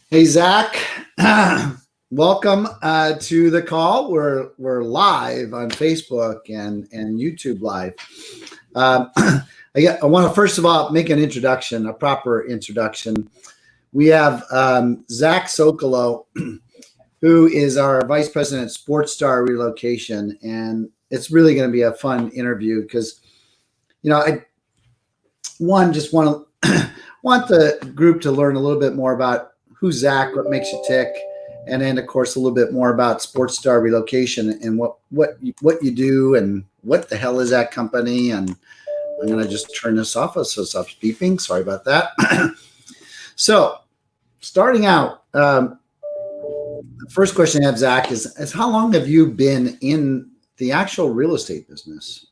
Hey, Zach, welcome to the call. We're live on Facebook and YouTube Live. I want to first of all make an introduction, a proper introduction. We have Zach Sokolow, who is our Vice President at Sportstar Relocation, and it's really going to be a fun interview because, I just want the group to learn a little bit more about who's Zach, what makes you tick, and then of course a little bit more about Sportstar Relocation and what you do and what the hell is that company. And I'm gonna just turn this off so it stops beeping. Sorry about that. So starting out, the first question I have, Zach, is how long have you been in the actual real estate business?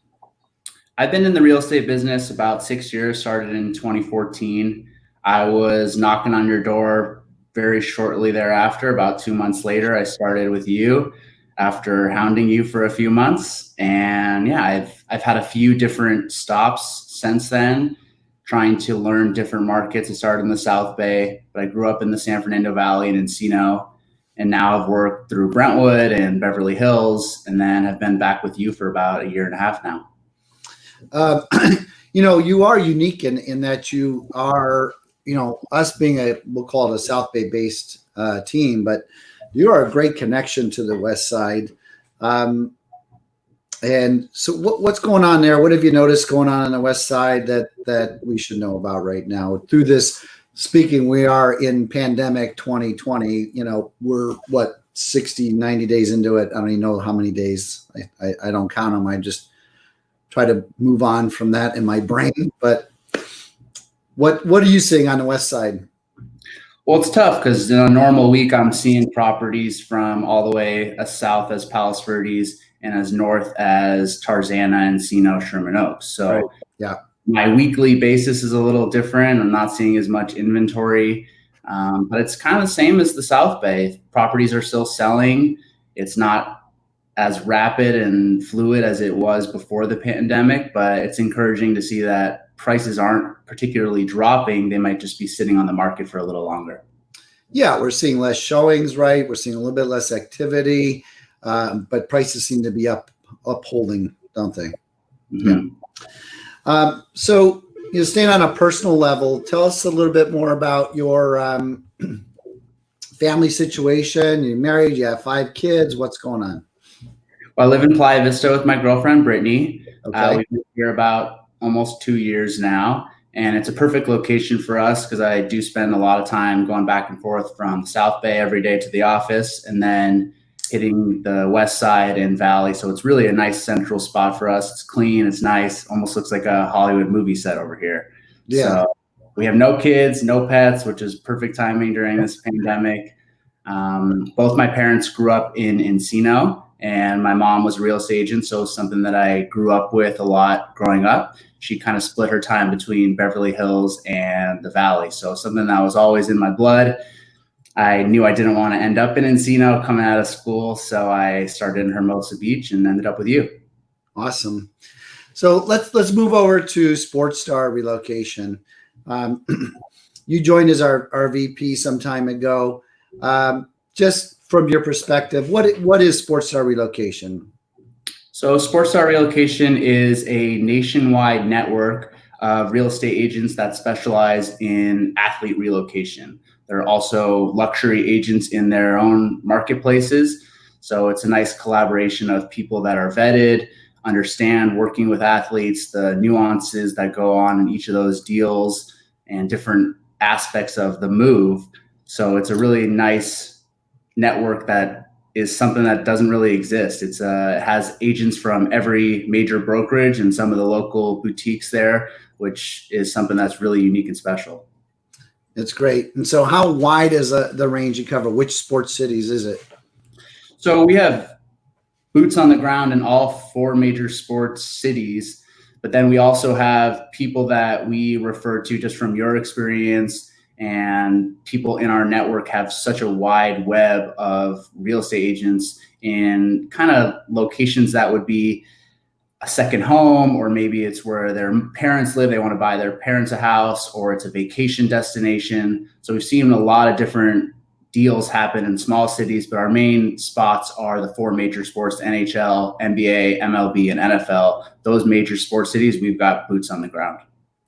I've been in the real estate business about 6 years, started in 2014. I was knocking on your door very shortly thereafter. About 2 months later, I started with you after hounding you for a few months. And yeah, I've had a few different stops since then, trying to learn different markets. I started in the South Bay, but I grew up in the San Fernando Valley and Encino. And now I've worked through Brentwood and Beverly Hills, and then I've been back with you for about a year and a half now. You are unique in that you are, us being we'll call it a South Bay based team, but you are a great connection to the West Side. And so what's going on there? What have you noticed going on the West Side that we should know about right now through this? Speaking, we are in pandemic 2020, we're 60, 90 days into it. I don't even know how many days. I don't count them. I just try to move on from that in my brain. But what are you seeing on the West Side? Well, it's tough because in a normal week, I'm seeing properties from all the way as south as Palos Verdes and as north as Tarzana, Encino, Sherman Oaks. So right. Yeah, my weekly basis is a little different. I'm not seeing as much inventory, but it's kind of the same as the South Bay. Properties are still selling. It's not as rapid and fluid as it was before the pandemic, but it's encouraging to see that prices aren't particularly dropping. They might just be sitting on the market for a little longer. Yeah, we're seeing less showings, right? We're seeing a little bit less activity, but prices seem to be upholding, don't they? Mm-hmm. Yeah. So, staying on a personal level, tell us a little bit more about your family situation. You're married, you have 5 kids. What's going on? Well, I live in Playa Vista with my girlfriend, Brittany. Okay. We've been here about almost 2 years now, and it's a perfect location for us because I do spend a lot of time going back and forth from South Bay every day to the office and then hitting the West Side and Valley. So it's really a nice central spot for us. It's clean, it's nice, almost looks like a Hollywood movie set over here. Yeah. So we have no kids, no pets, which is perfect timing during this pandemic. Both my parents grew up in Encino, and my mom was a real estate agent, so it's something that I grew up with a lot growing up. She kind of split her time between Beverly Hills and the Valley, so something that was always in my blood. I knew I didn't want to end up in Encino coming out of school, so I started in Hermosa Beach and ended up with you. Awesome. So let's move over to Sportstar Relocation. You joined as our VP some time ago. Just from your perspective, what is Sportstar Relocation? So Sportstar Relocation is a nationwide network of real estate agents that specialize in athlete relocation. There are also luxury agents in their own marketplaces. So it's a nice collaboration of people that are vetted, understand working with athletes, the nuances that go on in each of those deals and different aspects of the move. So it's a really nice network that is something that doesn't really exist. It has agents from every major brokerage and some of the local boutiques there, which is something that's really unique and special. It's great. And so how wide is the range you cover? Which sports cities is it? So we have boots on the ground in all 4 major sports cities, but then we also have people that we refer to just from your experience, and people in our network have such a wide web of real estate agents in kind of locations that would be a second home, or maybe it's where their parents live. They want to buy their parents a house, or it's a vacation destination. So we've seen a lot of different deals happen in small cities, but our main spots are the four major sports: NHL, NBA, MLB, and NFL. Those major sports cities, we've got boots on the ground.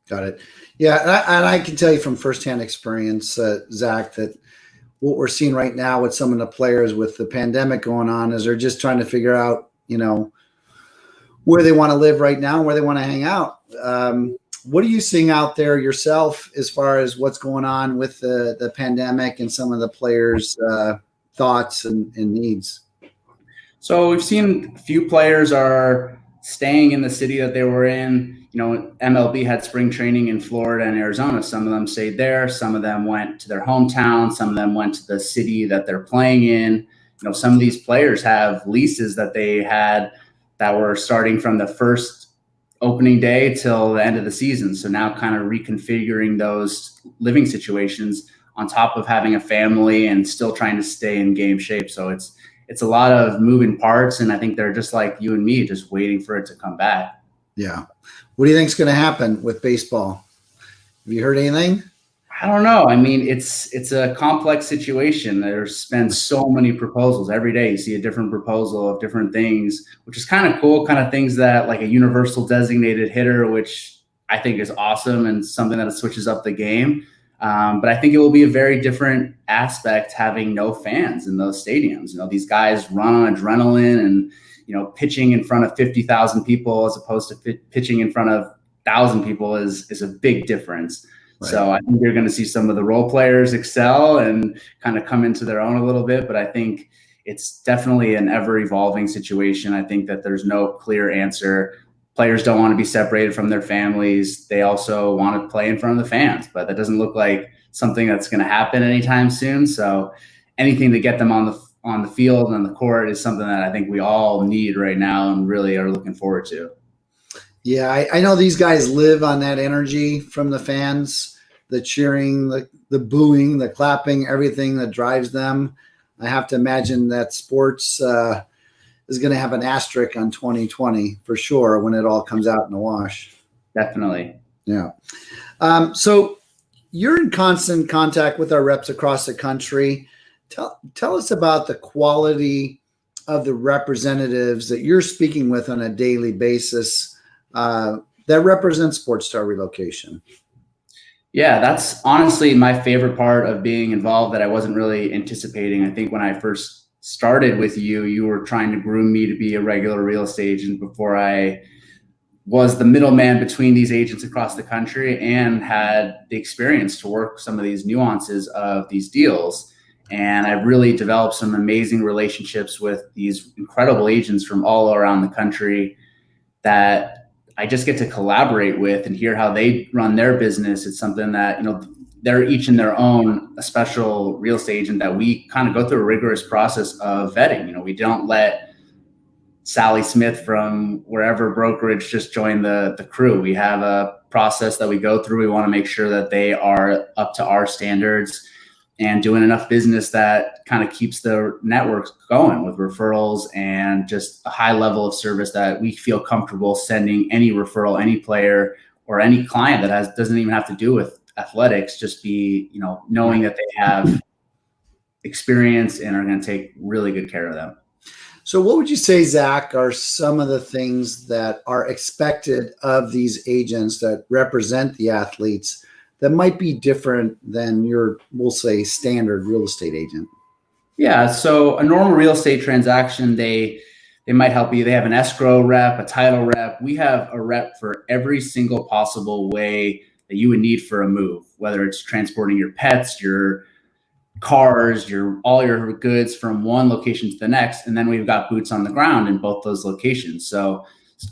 Got it. Yeah, and I can tell you from firsthand experience, Zach, that what we're seeing right now with some of the players with the pandemic going on is they're just trying to figure out, where they want to live right now, where they want to hang out. What are you seeing out there yourself as far as what's going on with the pandemic and some of the players' thoughts and needs? So we've seen a few players are staying in the city that they were in. MLB had spring training in Florida and Arizona. Some of them stayed there. Some of them went to their hometown. Some of them went to the city that they're playing in. Some of these players have leases that they had that were starting from the first opening day till the end of the season. So now kind of reconfiguring those living situations on top of having a family and still trying to stay in game shape. So it's a lot of moving parts. And I think they're just like you and me, just waiting for it to come back. Yeah. What do you think is going to happen with baseball? Have you heard anything? I don't know. I mean, it's a complex situation. There's been so many proposals. Every day you see a different proposal of different things, which is kind of cool, kind of things that like a universal designated hitter, which I think is awesome and something that switches up the game. But I think it will be a very different aspect having no fans in those stadiums. These guys run on adrenaline and, pitching in front of 50,000 people as opposed to pitching in front of 1,000 people is a big difference. Right. So I think you're going to see some of the role players excel and kind of come into their own a little bit. But I think it's definitely an ever evolving situation. I think that there's no clear answer. Players don't want to be separated from their families. They also want to play in front of the fans, but that doesn't look like something that's going to happen anytime soon. So anything to get them on the field and on the court is something that I think we all need right now and really are looking forward to. Yeah, I know these guys live on that energy from the fans, the cheering, the booing, the clapping, everything that drives them. I have to imagine that sports is going to have an asterisk on 2020 for sure when it all comes out in the wash. Definitely. Yeah. So you're in constant contact with our reps across the country. Tell us about the quality of the representatives that you're speaking with on a daily basis that represent Sportstar Relocation. Yeah, that's honestly my favorite part of being involved that I wasn't really anticipating. I think when I first started with you, you were trying to groom me to be a regular real estate agent before I was the middleman between these agents across the country and had the experience to work some of these nuances of these deals. And I've really developed some amazing relationships with these incredible agents from all around the country that I just get to collaborate with and hear how they run their business. It's something that, they're each in their own a special real estate agent that we kind of go through a rigorous process of vetting. We don't let Sally Smith from wherever brokerage just join the crew. We have a process that we go through. We want to make sure that they are up to our standards and doing enough business that kind of keeps the network going with referrals and just a high level of service that we feel comfortable sending any referral, any player or any client that doesn't even have to do with athletics, just be, knowing that they have experience and are going to take really good care of them. So what would you say, Zach, are some of the things that are expected of these agents that represent the athletes that might be different than your, we'll say, standard real estate agent? Yeah. So a normal real estate transaction, they might help you. They have an escrow rep, a title rep. We have a rep for every single possible way that you would need for a move, whether it's transporting your pets, your cars, all your goods from one location to the next. And then we've got boots on the ground in both those locations. So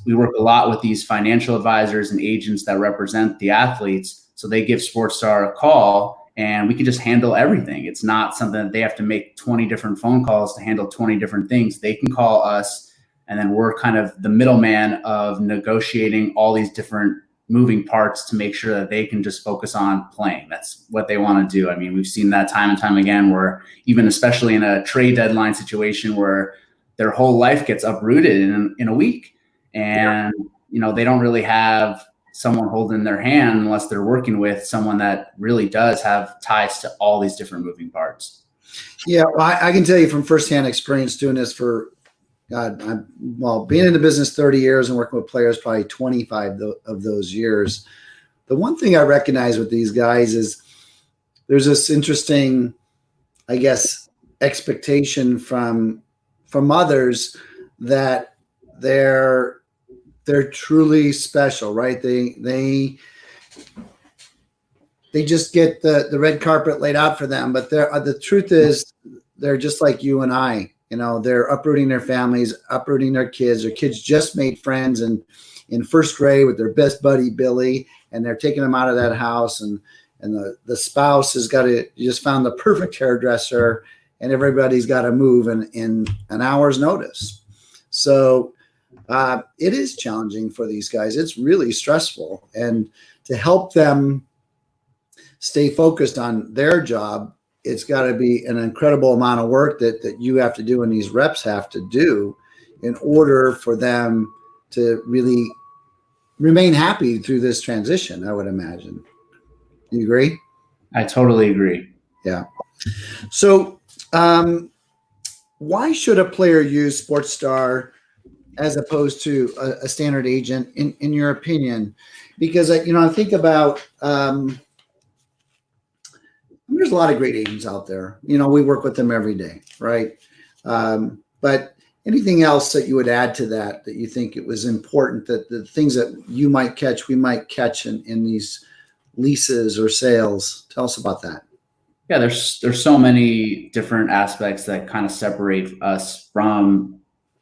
we work a lot with these financial advisors and agents that represent the athletes. So they give Sportstar a call and we can just handle everything. It's not something that they have to make 20 different phone calls to handle 20 different things. They can call us and then we're kind of the middleman of negotiating all these different moving parts to make sure that they can just focus on playing. That's what they want to do. I mean, we've seen that time and time again where even especially in a trade deadline situation where their whole life gets uprooted in a week. and they don't really have someone holding their hand unless they're working with someone that really does have ties to all these different moving parts. Yeah, well, I can tell you from firsthand experience doing this for being in the business 30 years and working with players probably 25 of those years. The one thing I recognize with these guys is there's this interesting, I guess, expectation from others that they're truly special, right? They just get the red carpet laid out for them, but the truth is they're just like you and I. They're uprooting their families, uprooting their kids. Their kids just made friends in first grade with their best buddy Billy, and they're taking them out of that house, and the spouse has just found the perfect hairdresser, and everybody's got to move in an hour's notice. So it is challenging for these guys. It's really stressful, and to help them stay focused on their job, it's got to be an incredible amount of work that you have to do and these reps have to do in order for them to really remain happy through this transition, I would imagine. You agree? I totally agree. Yeah. So why should a player use Sportstar as opposed to a standard agent in your opinion? Because I think about there's a lot of great agents out there. We work with them every day, right? But anything else that you would add to that you think it was important, that the things that we might catch in these leases or sales? Tell us about that. Yeah, there's so many different aspects that kind of separate us from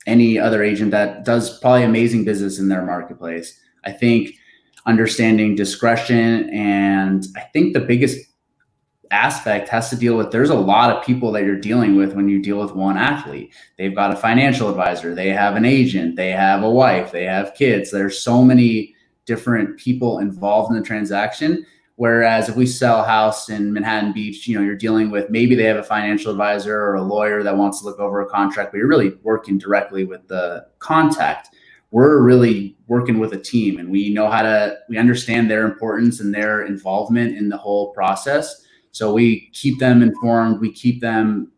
any other agent that does probably amazing business in their marketplace. I think understanding discretion, and I think the biggest aspect has to deal with, there's a lot of people that you're dealing with when you deal with one athlete. They've got a financial advisor, they have an agent, they have a wife, they have kids. There's so many different people involved in the transaction. Whereas if we sell a house in Manhattan Beach, you're dealing with, maybe they have a financial advisor or a lawyer that wants to look over a contract, but you're really working directly with the contact. We're really working with a team, and we understand their importance and their involvement in the whole process. So we keep them informed, we keep them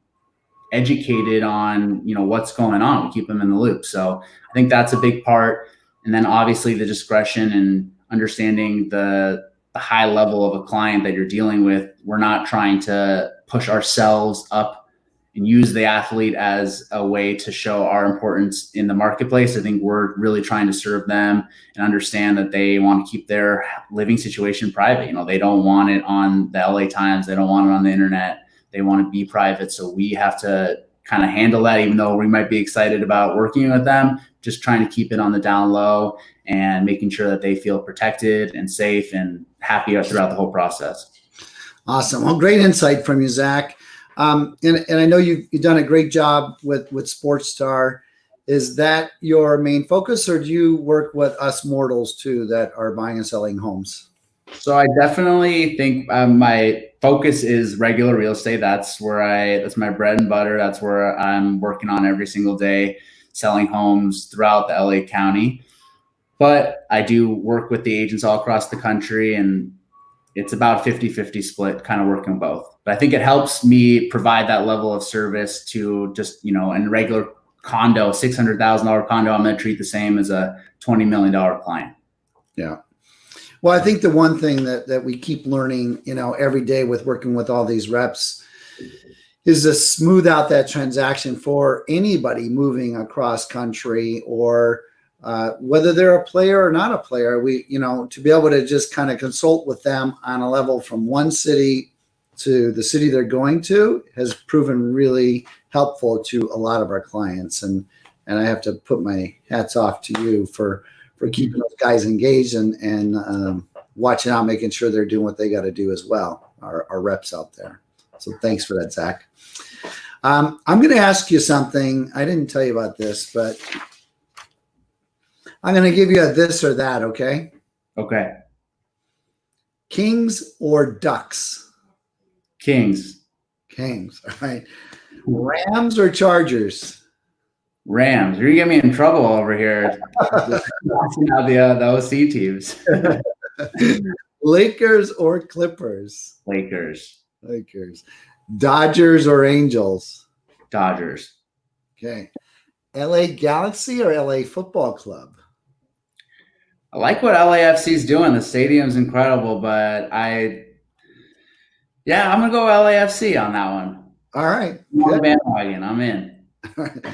educated on, what's going on. We keep them in the loop. So I think that's a big part. And then obviously the discretion and understanding the high level of a client that you're dealing with. We're not trying to push ourselves up and use the athlete as a way to show our importance in the marketplace. I think we're really trying to serve them and understand that they want to keep their living situation private. They don't want it on the LA Times. They don't want it on the internet. They want to be private. So we have to kind of handle that, even though we might be excited about working with them, just trying to keep it on the down low and making sure that they feel protected and safe and happy throughout the whole process. Awesome. Well, great insight from you, Zach. And I know you've done a great job with Sportstar. Is that your main focus, or do you work with us mortals too that are buying and selling homes? So I definitely think my focus is regular real estate. That's my bread and butter. That's where I'm working on every single day, selling homes throughout the LA County. But I do work with the agents all across the country, and it's about 50-50 split, kind of working both. But I think it helps me provide that level of service to just, in a regular condo, $600,000 condo, I'm going to treat the same as a $20 million client. Yeah. Well, I think the one thing that we keep learning, every day with working with all these reps is to smooth out that transaction for anybody moving across country, or whether they're a player or not a player. We, to be able to just kind of consult with them on a level from one city to the city they're going to has proven really helpful to a lot of our clients. And I have to put my hats off to you for keeping those guys engaged and watching out, making sure they're doing what they got to do as well, our reps out there. So thanks for that, Zach. I'm going to ask you something. I didn't tell you about this, but I'm going to give you a this or that, okay? Okay. Kings or Ducks? Kings. Kings, all right. Rams or Chargers? Rams. You're gonna get me in trouble over here. Watching out the OC teams. Lakers or Clippers? Lakers. Lakers. Dodgers or Angels? Dodgers. Okay. LA Galaxy or LA Football Club? I like what LAFC is doing. The stadium's incredible, but I'm gonna go LAFC on that one. All right. I'm on the bandwagon. I'm in. All right.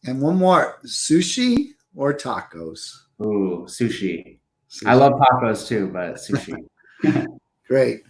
And one more. Sushi or tacos? Ooh, sushi. I love tacos too, but sushi. Great.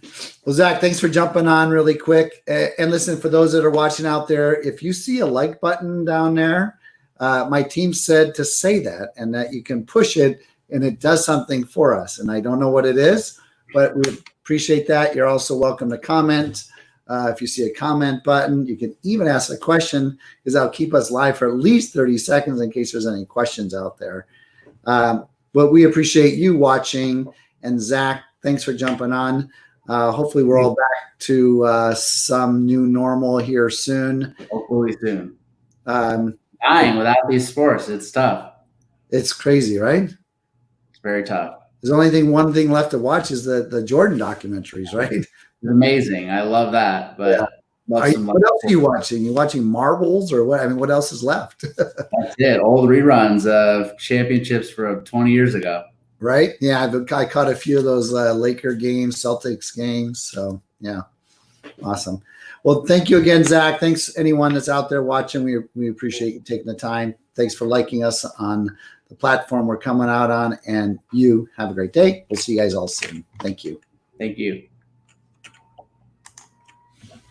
Well, Zach, thanks for jumping on really quick. And listen, for those that are watching out there, if you see a like button down there, my team said to say that and that you can push it and it does something for us. And I don't know what it is, but we appreciate that. You're also welcome to comment. If you see a comment button, you can even ask a question because that'll keep us live for at least 30 seconds in case there's any questions out there. But we appreciate you watching. And Zach, thanks for jumping on. Hopefully we're all back to some new normal here soon. Hopefully soon. Dying without these sports, it's tough. It's crazy, right? It's very tough. There's only one thing left to watch is the Jordan documentaries, right? It's amazing. I love that. But what else are you watching? You watching Marbles or what? I mean, what else is left? That's it. Old reruns of championships from 20 years ago. Right? Yeah, I caught a few of those Laker games, Celtics games. So, yeah, awesome. Well, thank you again, Zach. Thanks anyone that's out there watching. We appreciate you taking the time. Thanks for liking us on the platform we're coming out on. And you have a great day. We'll see you guys all soon. Thank you. Thank you.